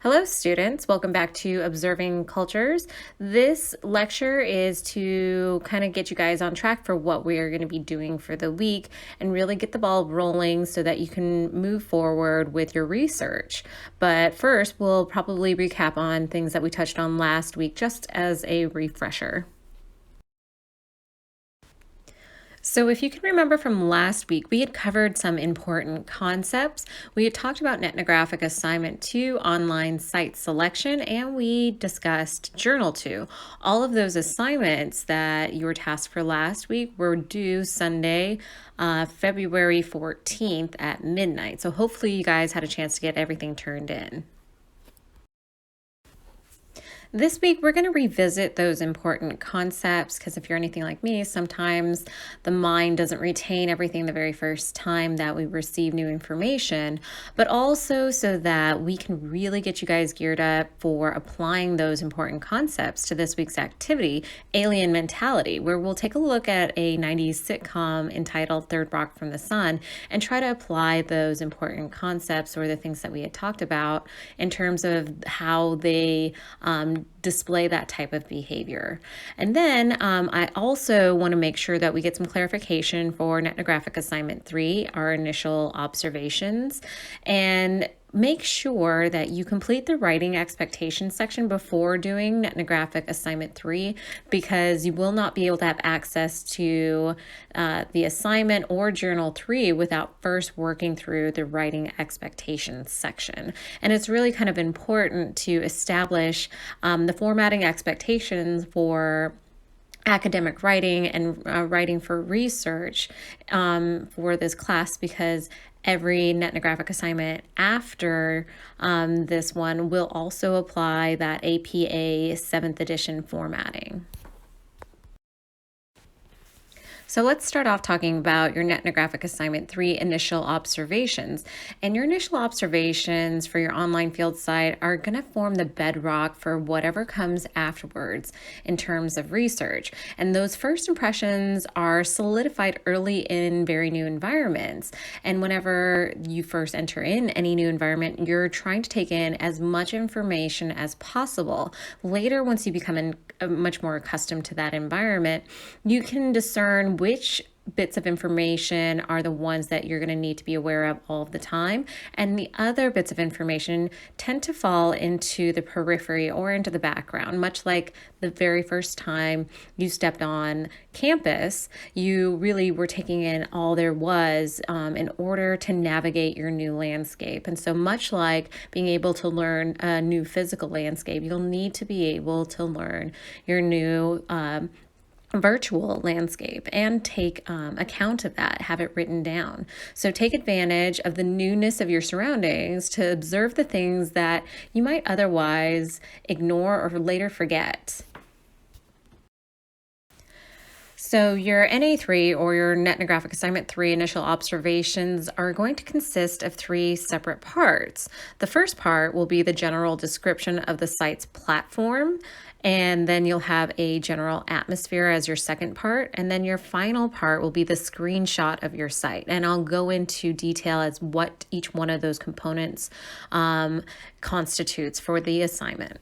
Hello, students. Welcome back to Observing Cultures. This lecture is to kind of get you guys on track for what we are going to be doing for the week and really get the ball rolling so that you can move forward with your research. But first, we'll probably recap on things that we touched on last week just as a refresher. So if you can remember from last week, we had covered some important concepts. We had talked about Netnographic Assignment 2, online site selection, and we discussed Journal 2. All of those assignments that you were tasked for last week were due Sunday, February 14th at midnight. So hopefully you guys had a chance to get everything turned in. This week, we're going to revisit those important concepts because if you're anything like me, sometimes the mind doesn't retain everything the very first time that we receive new information, but also so that we can really get you guys geared up for applying those important concepts to this week's activity, Alien Mentality, where we'll take a look at a 90s sitcom entitled Third Rock from the Sun and try to apply those important concepts or the things that we had talked about in terms of how they display that type of behavior. And then I also want to make sure that we get some clarification for Netnographic Assignment 3, our initial observations, and make sure that you complete the writing expectations section before doing Netnographic Assignment 3 because you will not be able to have access to the assignment or Journal 3 without first working through the writing expectations section. And it's really kind of important to establish the formatting expectations for academic writing and writing for research for this class because every Netnographic assignment after this one will also apply that APA 7th edition formatting. So let's start off talking about your Netnographic Assignment 3 initial observations. And your initial observations for your online field site are going to form the bedrock for whatever comes afterwards in terms of research. And those first impressions are solidified early in very new environments. And whenever you first enter in any new environment, you're trying to take in as much information as possible. Later, once you become much more accustomed to that environment, you can discern which bits of information are the ones that you're going to need to be aware of all the time. And the other bits of information tend to fall into the periphery or into the background, much like the very first time you stepped on campus, you really were taking in all there was in order to navigate your new landscape. And so much like being able to learn a new physical landscape, you'll need to be able to learn your new virtual landscape and take account of that, have it written down. So take advantage of the newness of your surroundings to observe the things that you might otherwise ignore or later forget. So your NA3 or your Netnographic Assignment 3 initial observations are going to consist of 3 separate parts. The first part will be the general description of the site's platform, and then you'll have a general atmosphere as your second part, and then your final part will be the screenshot of your site. And I'll go into detail as what each one of those components constitutes for the assignment.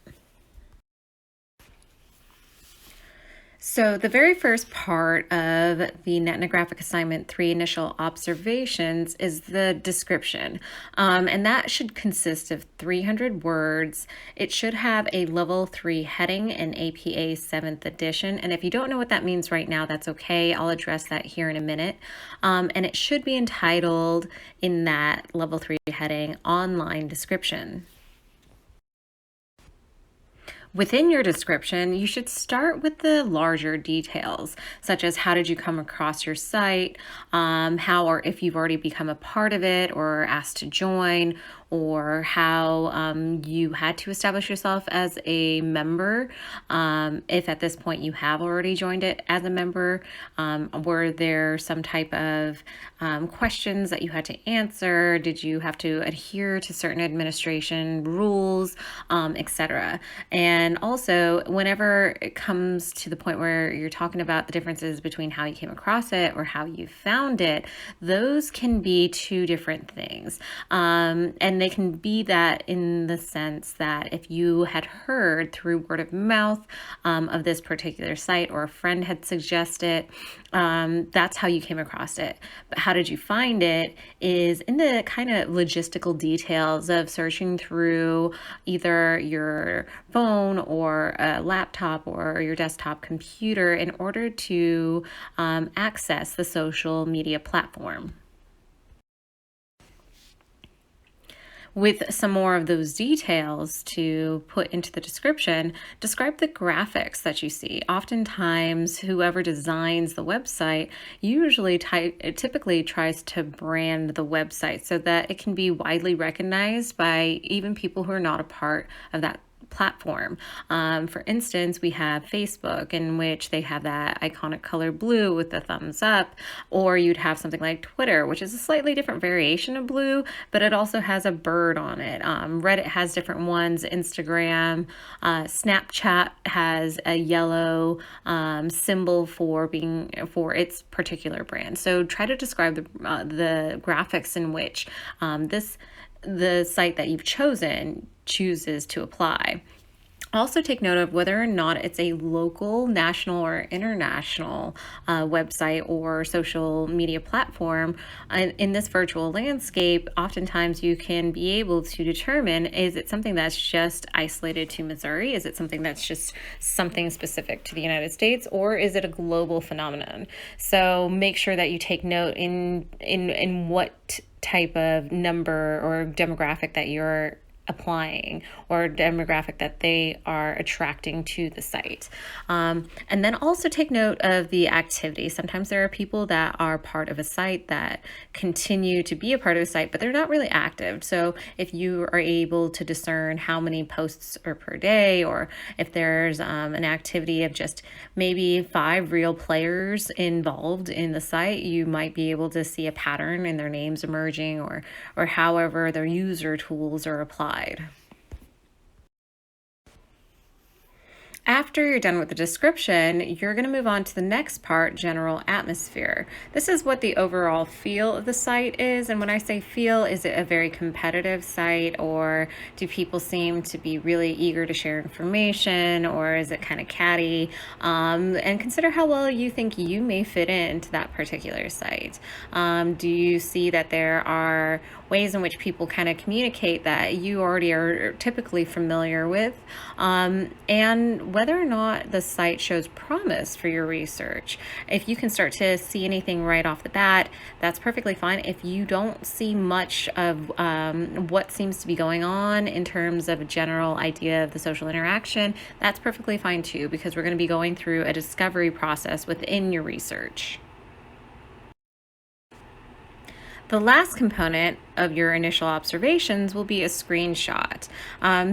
So the very first part of the Netnographic Assignment 3 initial observations is the description. And that should consist of 300 words. It should have a level 3 heading in APA 7th edition. And if you don't know what that means right now, that's okay. I'll address that here in a minute. And it should be entitled in that level 3 heading, Online Description. Within your description, you should start with the larger details, such as how did you come across your site, how or if you've already become a part of it or asked to join, or how you had to establish yourself as a member. If at this point you have already joined it as a member, were there some type of questions that you had to answer? Did you have to adhere to certain administration rules, etc.? And also, whenever it comes to the point where you're talking about the differences between how you came across it or how you found it, those can be two different things. And And they can be that in the sense that if you had heard through word of mouth of this particular site, or a friend had suggested, that's how you came across it. But how did you find it is in the kind of logistical details of searching through either your phone or a laptop or your desktop computer in order to access the social media platform. With some more of those details to put into the description, describe the graphics that you see. Oftentimes, whoever designs the website usually typically tries to brand the website so that it can be widely recognized by even people who are not a part of that platform. For instance, we have Facebook, in which they have that iconic color blue with the thumbs up, or you'd have something like Twitter, which is a slightly different variation of blue, but it also has a bird on it. Reddit has different ones. Instagram, Snapchat has a yellow symbol for its particular brand. So try to describe the graphics in which the site that you've chosen chooses to apply. Also take note of whether or not it's a local, national, or international website or social media platform. In this virtual landscape, oftentimes you can be able to determine, is it something that's just isolated to Missouri? Is it something that's just something specific to the United States? Or is it a global phenomenon? So make sure that you take note in what type of number or demographic that you're applying, or demographic that they are attracting to the site. And then also take note of the activity. Sometimes there are people that are part of a site that continue to be a part of a site, but they're not really active. So if you are able to discern how many posts are per day, or if there's an activity of just maybe 5 real players involved in the site, you might be able to see a pattern in their names emerging, or however their user tools are applied. After you're done with the description, you're going to move on to the next part, general atmosphere. This is what the overall feel of the site is. And when I say feel, is it a very competitive site, or do people seem to be really eager to share information, or is it kind of catty? And consider how well you think you may fit into that particular site. Do you see that there are ways in which people kind of communicate that you already are typically familiar with, and whether or not the site shows promise for your research. If you can start to see anything right off the bat, that's perfectly fine. If you don't see much of what seems to be going on in terms of a general idea of the social interaction, that's perfectly fine too, because we're going to be going through a discovery process within your research. The last component of your initial observations will be a screenshot.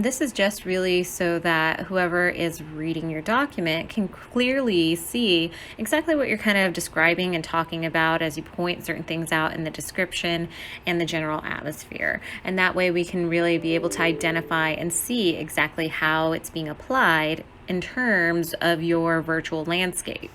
This is just really so that whoever is reading your document can clearly see exactly what you're kind of describing and talking about as you point certain things out in the description and the general atmosphere. And that way we can really be able to identify and see exactly how it's being applied in terms of your virtual landscape.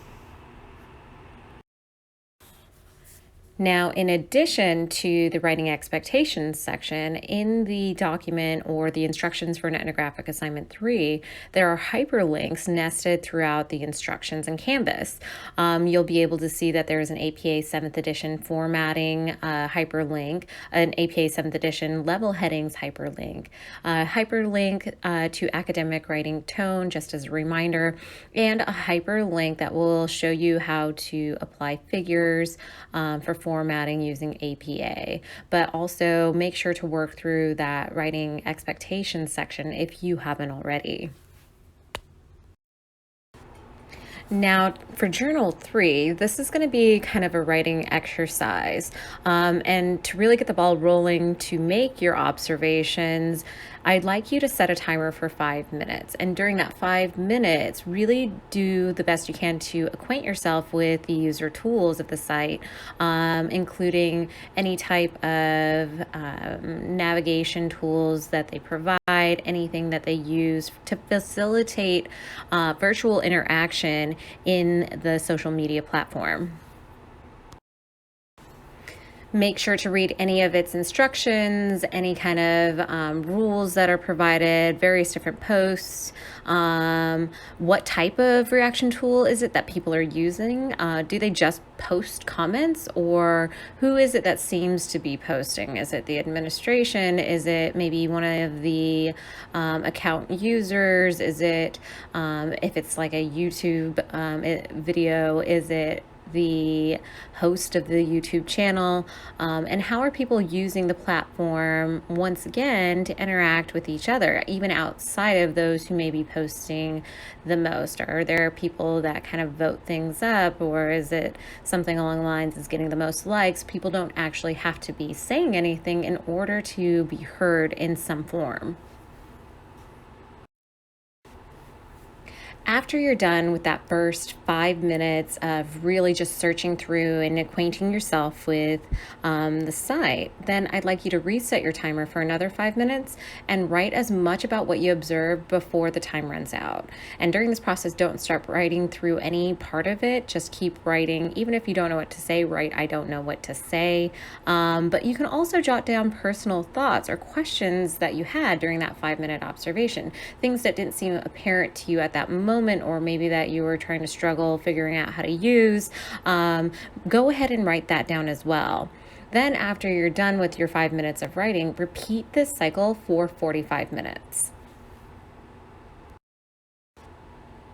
Now, in addition to the writing expectations section, in the document or the instructions for an ethnographic assignment 3, there are hyperlinks nested throughout the instructions in Canvas. You'll be able to see that there is an APA 7th edition formatting hyperlink, an APA 7th edition level headings hyperlink, hyperlink to academic writing tone, just as a reminder, and a hyperlink that will show you how to apply figures for formatting using APA. But also make sure to work through that writing expectations section if you haven't already. Now, for Journal 3, this is going to be kind of a writing exercise. And to really get the ball rolling to make your observations, I'd like you to set a timer for 5 minutes. And during that 5 minutes, really do the best you can to acquaint yourself with the user tools of the site, including any type of navigation tools that they provide, anything that they use to facilitate virtual interaction in the social media platform. Make sure to read any of its instructions, any kind of rules that are provided, various different posts. What type of reaction tool is it that people are using? Do they just post comments, or who is it that seems to be posting? Is it the administration? Is it maybe one of the account users? Is it, if it's like a YouTube video, is it the host of the YouTube channel, and how are people using the platform once again to interact with each other, even outside of those who may be posting the most? Are there people that kind of vote things up, or is it something along the lines is getting the most likes? People don't actually have to be saying anything in order to be heard in some form. After you're done with that first 5 minutes of really just searching through and acquainting yourself with the site, then I'd like you to reset your timer for another 5 minutes and write as much about what you observed before the time runs out. And during this process, don't start writing through any part of it. Just keep writing. Even if you don't know what to say, write, "I don't know what to say." But you can also jot down personal thoughts or questions that you had during that 5 minute observation, things that didn't seem apparent to you at that moment, or maybe that you were trying to struggle figuring out how to use. Go ahead and write that down as well. Then after you're done with your 5 minutes of writing, repeat this cycle for 45 minutes.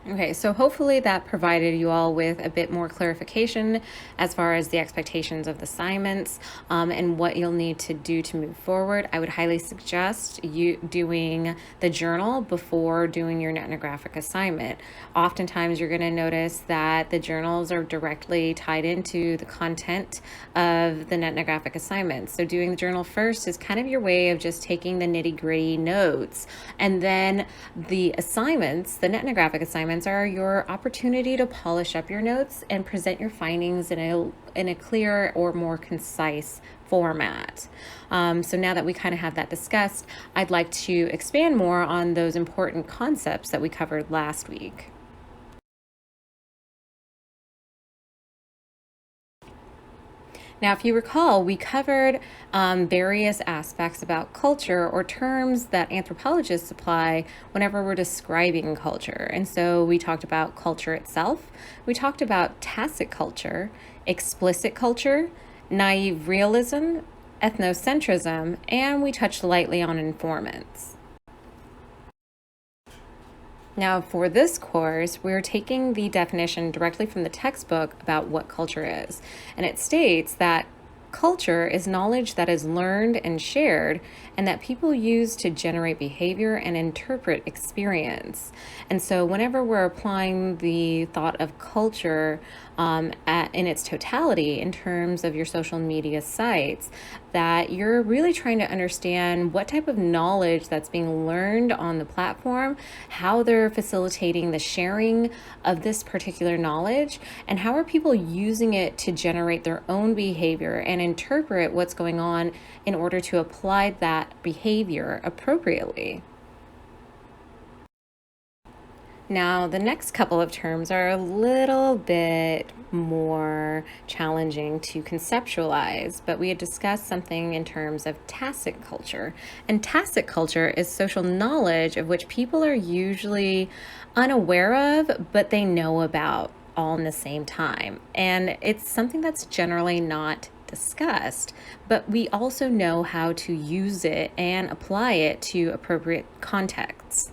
Okay, so hopefully that provided you all with a bit more clarification as far as the expectations of the assignments, and what you'll need to do to move forward. I would highly suggest you doing the journal before doing your ethnographic assignment. Oftentimes you're going to notice that the journals are directly tied into the content of the ethnographic assignment. So doing the journal first is kind of your way of just taking the nitty-gritty notes, and then the assignments, the ethnographic assignments, are your opportunity to polish up your notes and present your findings in a clearer or more concise format. So now that we kind of have that discussed, I'd like to expand more on those important concepts that we covered last week. Now, if you recall, we covered various aspects about culture, or terms that anthropologists apply whenever we're describing culture. And so we talked about culture itself, we talked about tacit culture, explicit culture, naive realism, ethnocentrism, and we touched lightly on informants. Now, for this course, we're taking the definition directly from the textbook about what culture is. And it states that culture is knowledge that is learned and shared, and that people use to generate behavior and interpret experience. And so, whenever we're applying the thought of culture in its totality in terms of your social media sites, that you're really trying to understand what type of knowledge that's being learned on the platform, how they're facilitating the sharing of this particular knowledge, and how are people using it to generate their own behavior and interpret what's going on in order to apply that behavior appropriately. Now, the next couple of terms are a little bit more challenging to conceptualize, but we had discussed something in terms of tacit culture. And tacit culture is social knowledge of which people are usually unaware of, but they know about all in the same time. And it's something that's generally not discussed, but we also know how to use it and apply it to appropriate contexts.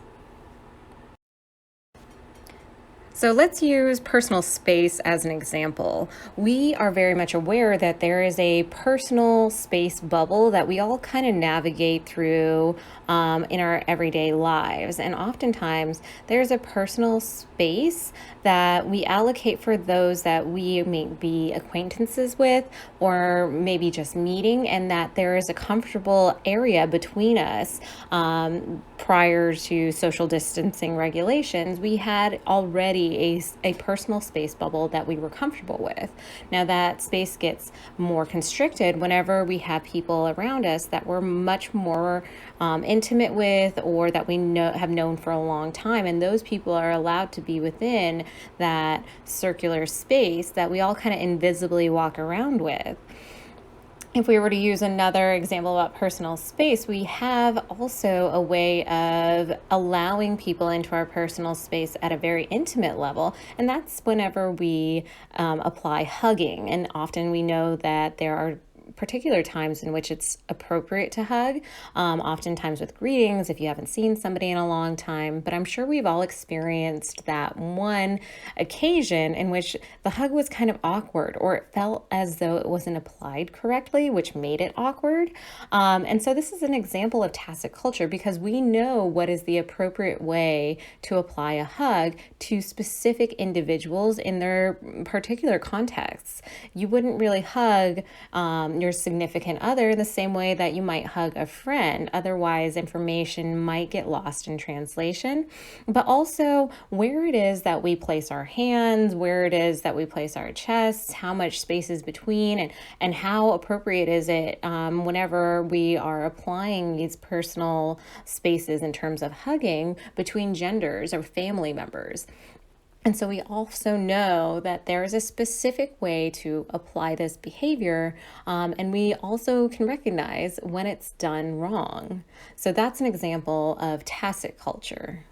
So let's use personal space as an example. We are very much aware that there is a personal space bubble that we all kind of navigate through in our everyday lives. And oftentimes there's a personal space that we allocate for those that we may be acquaintances with, or maybe just meeting, and that there is a comfortable area between us. Prior to social distancing regulations, we had already a personal space bubble that we were comfortable with. Now that space gets more constricted whenever we have people around us that we're much more intimate with, or that we have known for a long time, and those people are allowed to be within that circular space that we all kind of invisibly walk around with. If we were to use another example about personal space, we have also a way of allowing people into our personal space at a very intimate level, and that's whenever we apply hugging. And often we know that there are particular times in which it's appropriate to hug, oftentimes with greetings if you haven't seen somebody in a long time. But I'm sure we've all experienced that one occasion in which the hug was kind of awkward, or it felt as though it wasn't applied correctly, which made it awkward. And so this is an example of tacit culture because we know what is the appropriate way to apply a hug to specific individuals in their particular contexts. You wouldn't really hug your significant other the same way that you might hug a friend. Otherwise, information might get lost in translation. But also, where it is that we place our hands, where it is that we place our chests, how much space is between, and how appropriate is it whenever we are applying these personal spaces in terms of hugging between genders or family members. And so we also know that there is a specific way to apply this behavior, and we also can recognize when it's done wrong. So that's an example of tacit culture.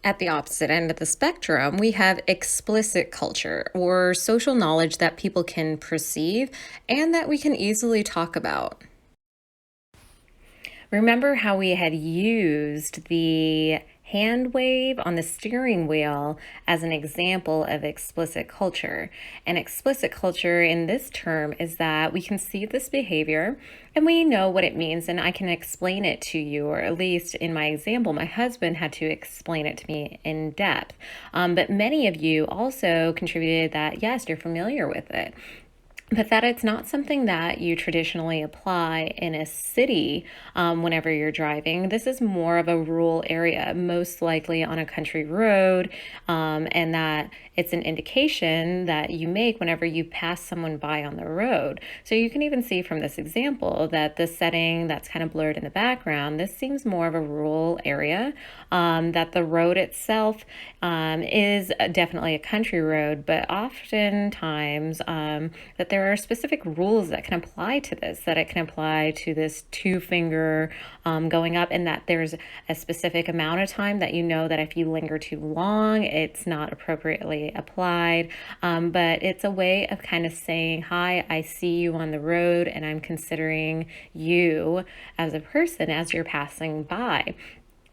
At the opposite end of the spectrum, we have explicit culture, or social knowledge that people can perceive and that we can easily talk about. Remember how we had used the hand wave on the steering wheel as an example of explicit culture. And explicit culture in this term is that we can see this behavior and we know what it means, and I can explain it to you, or at least in my example, my husband had to explain it to me in depth. But many of you also contributed that, yes, you're familiar with it, but that it's not something that you traditionally apply in a city whenever you're driving. This is more of a rural area, most likely on a country road, and that it's an indication that you make whenever you pass someone by on the road. So you can even see from this example that the setting that's kind of blurred in the background, this seems more of a rural area, that the road itself is definitely a country road, but oftentimes that there are specific rules that can apply to this, that it can apply to this two finger going up, and that there's a specific amount of time that you know that if you linger too long, it's not appropriately applied. But it's a way of kind of saying, hi, I see you on the road, and I'm considering you as a person as you're passing by.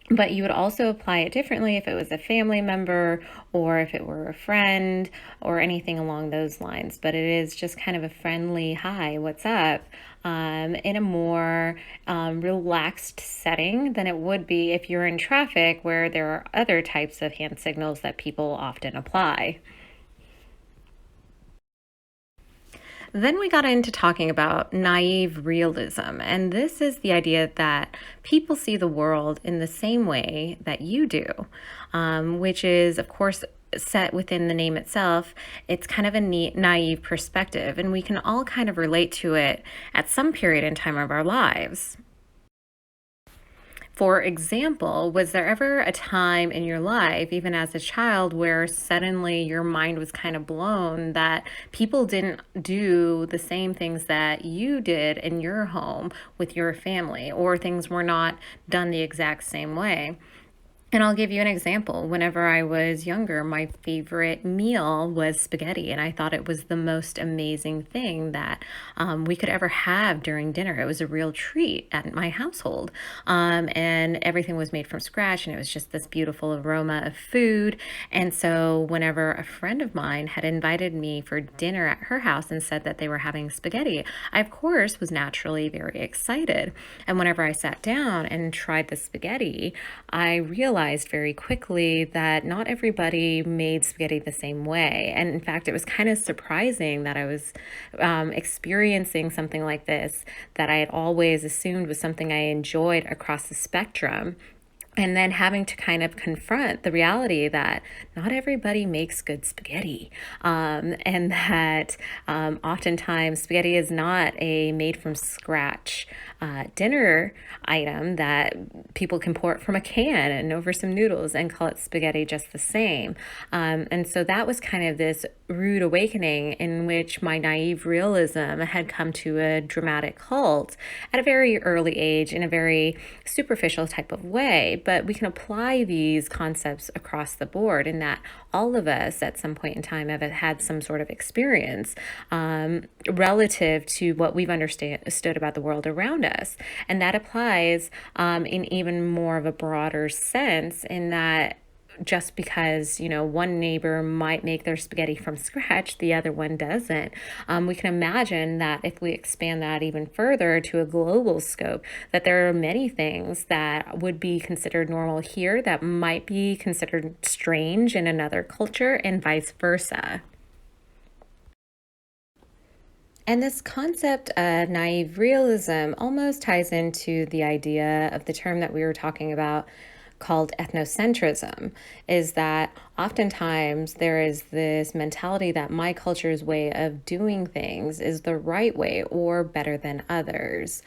But you would also apply it differently if it was a family member or if it were a friend or anything along those lines. But it is just kind of a friendly, hi, what's up, in a more relaxed setting than it would be if you're in traffic where there are other types of hand signals that people often apply. Then we got into talking about naive realism, and this is the idea that people see the world in the same way that you do, which is, of course, set within the name itself. It's kind of a neat, naive perspective, and we can all kind of relate to it at some period in time of our lives. For example, was there ever a time in your life, even as a child, where suddenly your mind was kind of blown that people didn't do the same things that you did in your home with your family, or things were not done the exact same way? And I'll give you an example. Whenever I was younger, my favorite meal was spaghetti, and I thought it was the most amazing thing that we could ever have during dinner. It was a real treat at my household, and everything was made from scratch, and it was just this beautiful aroma of food. And so, whenever a friend of mine had invited me for dinner at her house and said that they were having spaghetti, I, of course, was naturally very excited. And whenever I sat down and tried the spaghetti, I realized very quickly that not everybody made spaghetti the same way. And in fact, it was kind of surprising that I was experiencing something like this that I had always assumed was something I enjoyed across the spectrum. And then having to kind of confront the reality that not everybody makes good spaghetti, and that oftentimes spaghetti is not a made from scratch dinner item that people can pour it from a can and over some noodles and call it spaghetti just the same. And so that was kind of this rude awakening in which my naive realism had come to a dramatic halt at a very early age in a very superficial type of way. But we can apply these concepts across the board in that all of us at some point in time have had some sort of experience relative to what we've understood about the world around us. And that applies in even more of a broader sense, in that just because one neighbor might make their spaghetti from scratch, the other one doesn't. We can imagine that if we expand that even further to a global scope, that there are many things that would be considered normal here that might be considered strange in another culture, and vice versa. And this concept of naive realism almost ties into the idea of the term that we were talking about called ethnocentrism, is that oftentimes there is this mentality that my culture's way of doing things is the right way or better than others,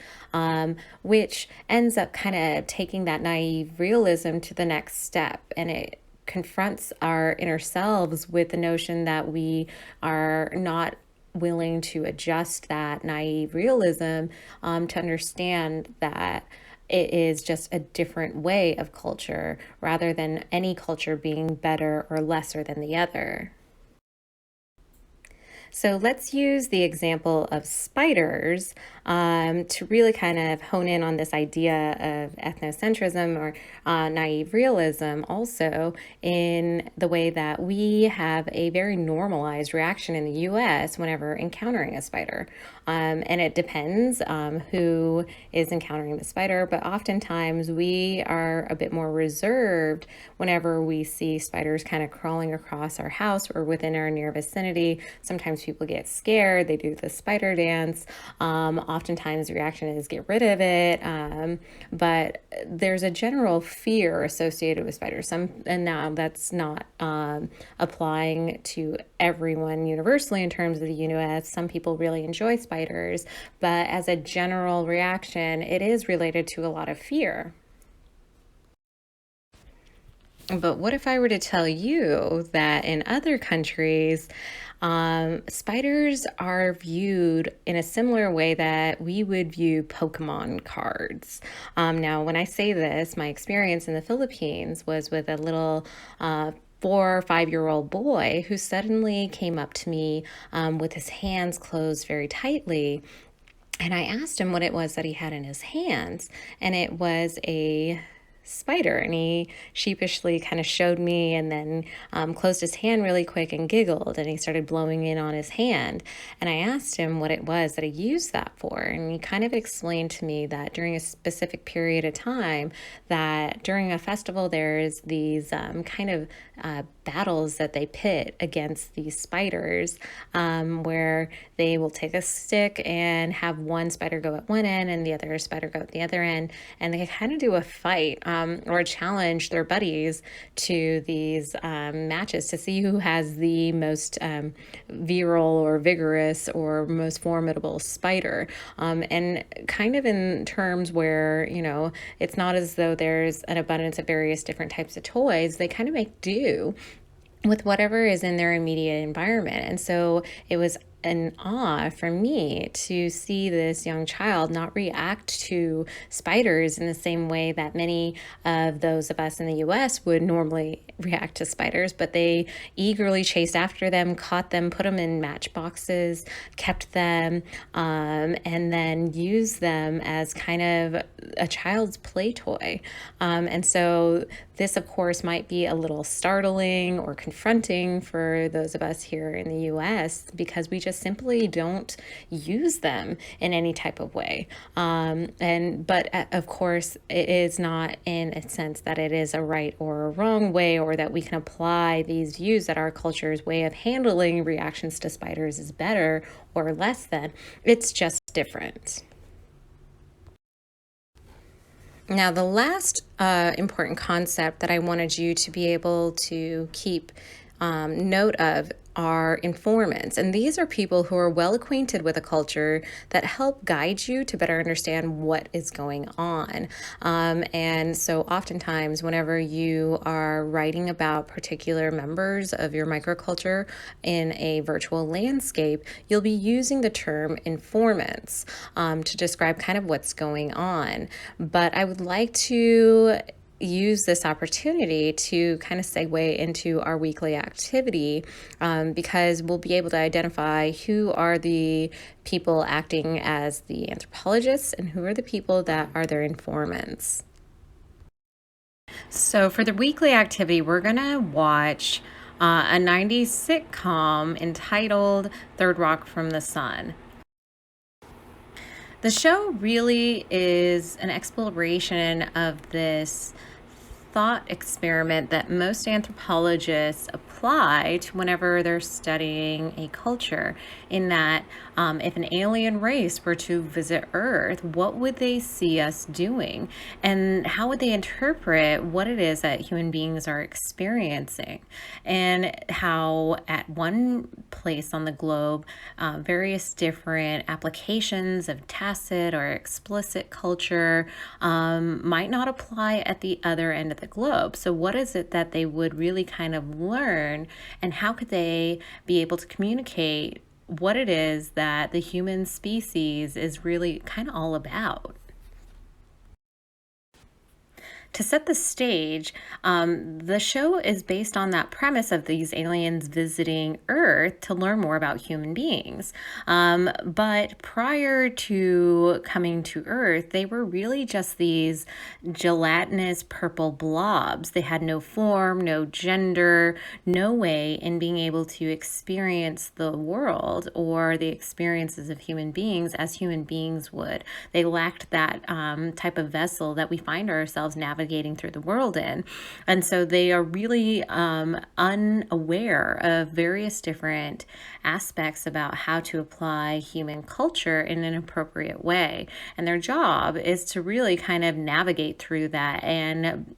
which ends up kind of taking that naive realism to the next step. And it confronts our inner selves with the notion that we are not willing to adjust that naive realism to understand that it is just a different way of culture rather than any culture being better or lesser than the other. So let's use the example of spiders to really kind of hone in on this idea of ethnocentrism or naive realism, also in the way that we have a very normalized reaction in the US whenever encountering a spider. And it depends who is encountering the spider, but oftentimes we are a bit more reserved whenever we see spiders kind of crawling across our house or within our near vicinity. Sometimes people get scared, they do the spider dance. Oftentimes the reaction is get rid of it. But there's a general fear associated with spiders. And now that's not applying to everyone universally in terms of the US. Some people really enjoy spiders, but as a general reaction, it is related to a lot of fear. But what if I were to tell you that in other countries, spiders are viewed in a similar way that we would view Pokemon cards? Now, when I say this, my experience in the Philippines was with a little 4 or 5 year old boy who suddenly came up to me with his hands closed very tightly. And I asked him what it was that he had in his hands, and it was a spider. And he sheepishly kind of showed me and then closed his hand really quick and giggled. And he started blowing in on his hand. And I asked him what it was that he used that for. And he kind of explained to me that during a specific period of time, that during a festival, there's these kind of battles that they pit against these spiders, where they will take a stick and have one spider go at one end and the other spider go at the other end, and they kind of do a fight or challenge their buddies to these matches to see who has the most virile or vigorous or most formidable spider. And kind of in terms where, it's not as though there's an abundance of various different types of toys, they kind of make do with whatever is in their immediate environment. And so it was an awe for me to see this young child not react to spiders in the same way that many of those of us in the US would normally react to spiders, but they eagerly chased after them, caught them, put them in matchboxes, kept them, and then used them as kind of a child's play toy. And so this, of course, might be a little startling or confronting for those of us here in the US because we just simply don't use them in any type of way. But of course, it is not in a sense that it is a right or a wrong way, or that we can apply these views that our culture's way of handling reactions to spiders is better or less than. It's just different. Now, the last important concept that I wanted you to be able to keep note of are informants, and these are people who are well acquainted with a culture that help guide you to better understand what is going on. And so, oftentimes, whenever you are writing about particular members of your microculture in a virtual landscape, you'll be using the term informants to describe kind of what's going on. But I would like to use this opportunity to kind of segue into our weekly activity because we'll be able to identify who are the people acting as the anthropologists and who are the people that are their informants. So, for the weekly activity, we're going to watch a 90s sitcom entitled Third Rock from the Sun. The show really is an exploration of this thought experiment that most anthropologists apply to whenever they're studying a culture. In that, if an alien race were to visit Earth, what would they see us doing? And how would they interpret what it is that human beings are experiencing? And how, at one place on the globe, various different applications of tacit or explicit culture might not apply at the other end of the globe. So, what is it that they would really kind of learn, and how could they be able to communicate what it is that the human species is really kind of all about? To set the stage, the show is based on that premise of these aliens visiting Earth to learn more about human beings. But prior to coming to Earth, they were really just these gelatinous purple blobs. They had no form, no gender, no way in being able to experience the world or the experiences of human beings as human beings would. They lacked that type of vessel that we find ourselves navigating through the world in. And so they are really unaware of various different aspects about how to apply human culture in an appropriate way. And their job is to really kind of navigate through that and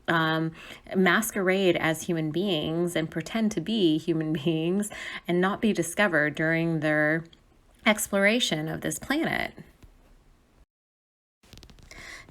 masquerade as human beings and pretend to be human beings and not be discovered during their exploration of this planet.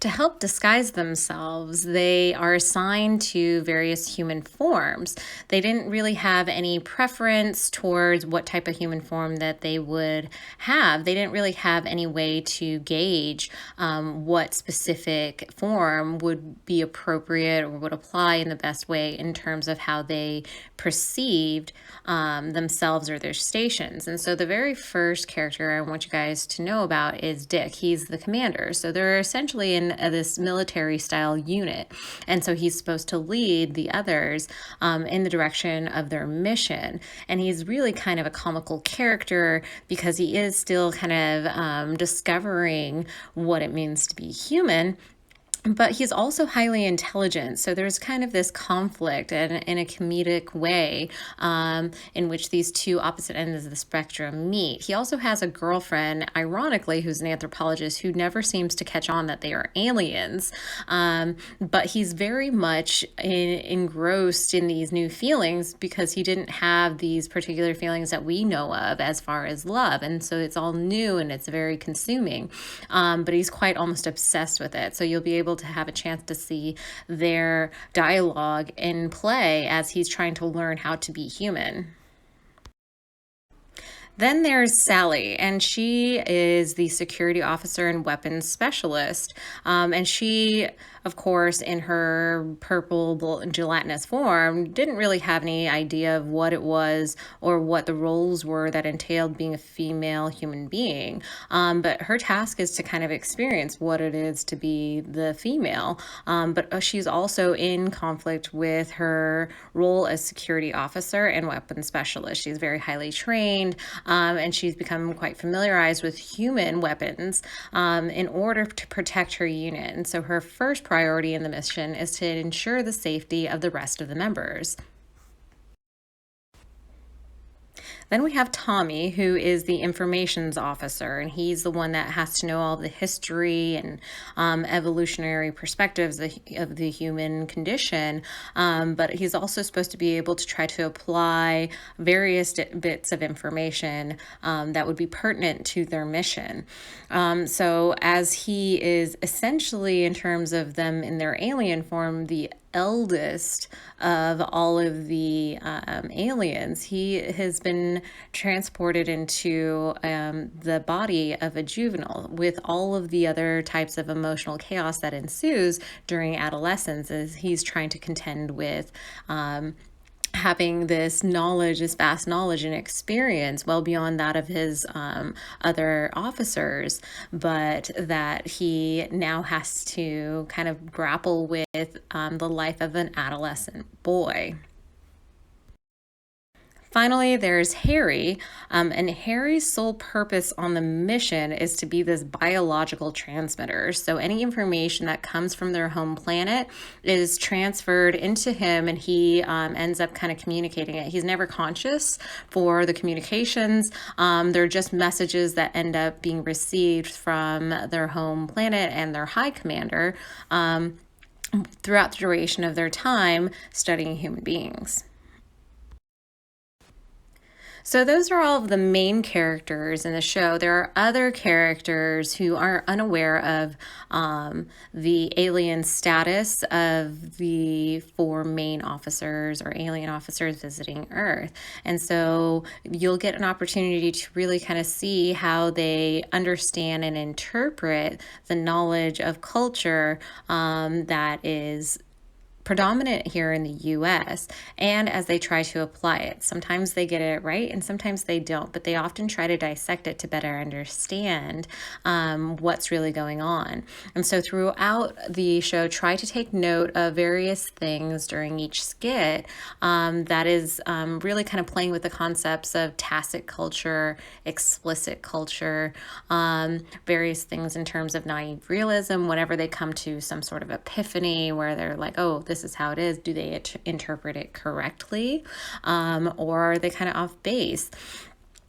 To help disguise themselves, they are assigned to various human forms. They didn't really have any preference towards what type of human form that they would have. They didn't really have any way to gauge what specific form would be appropriate or would apply in the best way in terms of how they perceived themselves or their stations. And so the very first character I want you guys to know about is Dick. He's the commander. So they're essentially in this military style unit. And so he's supposed to lead the others in the direction of their mission. And he's really kind of a comical character because he is still kind of discovering what it means to be human. But he's also highly intelligent. So there's kind of this conflict in a comedic way in which these two opposite ends of the spectrum meet. He also has a girlfriend, ironically, who's an anthropologist who never seems to catch on that they are aliens. But he's very much engrossed in these new feelings because he didn't have these particular feelings that we know of as far as love. And so it's all new and it's very consuming. But he's quite almost obsessed with it. So you'll be able to have a chance to see their dialogue in play as he's trying to learn how to be human. Then there's Sally, and she is the security officer and weapons specialist. And she, of course, in her purple gelatinous form, didn't really have any idea of what it was or what the roles were that entailed being a female human being. But her task is to kind of experience what it is to be the female. But she's also in conflict with her role as security officer and weapons specialist. She's very highly trained. And she's become quite familiarized with human weapons in order to protect her unit. And so her first priority in the mission is to ensure the safety of the rest of the members. Then we have Tommy, who is the informations officer, and he's the one that has to know all the history and evolutionary perspectives of the human condition. But he's also supposed to be able to try to apply various bits of information that would be pertinent to their mission. So, as he is essentially, in terms of them in their alien form, the eldest of all of the aliens, he has been transported into the body of a juvenile with all of the other types of emotional chaos that ensues during adolescence as he's trying to contend with having this knowledge, this vast knowledge and experience well beyond that of his other officers, but that he now has to kind of grapple with the life of an adolescent boy. Finally, there's Harry, and Harry's sole purpose on the mission is to be this biological transmitter. So any information that comes from their home planet is transferred into him, and he ends up kind of communicating it. He's never conscious for the communications. They're just messages that end up being received from their home planet and their high commander throughout the duration of their time studying human beings. So those are all of the main characters in the show. There are other characters who are unaware of the alien status of the four main officers or alien officers visiting Earth. And so you'll get an opportunity to really kind of see how they understand and interpret the knowledge of culture that is predominant here in the US, and as they try to apply it. Sometimes they get it right and sometimes they don't, but they often try to dissect it to better understand what's really going on. And so throughout the show, try to take note of various things during each skit that is really kind of playing with the concepts of tacit culture, explicit culture, various things in terms of naive realism. Whenever they come to some sort of epiphany where they're like, oh, this is how it is, do they interpret it correctly, or are they kind of off base?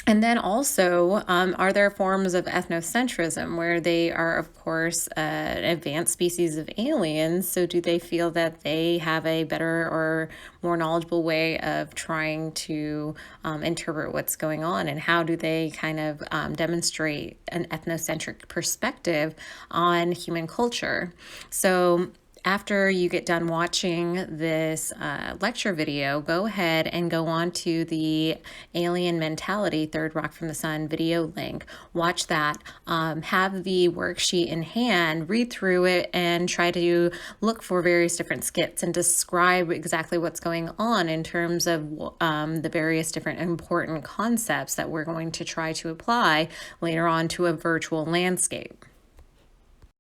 And then also, are there forms of ethnocentrism where they are, of course, an advanced species of aliens? So do they feel that they have a better or more knowledgeable way of trying to interpret what's going on? And how do they kind of demonstrate an ethnocentric perspective on human culture? So after you get done watching this lecture video, go ahead and go on to the Alien Mentality Third Rock from the Sun video link. Watch that. Have the worksheet in hand, read through it, and try to look for various different skits and describe exactly what's going on in terms of the various different important concepts that we're going to try to apply later on to a virtual landscape.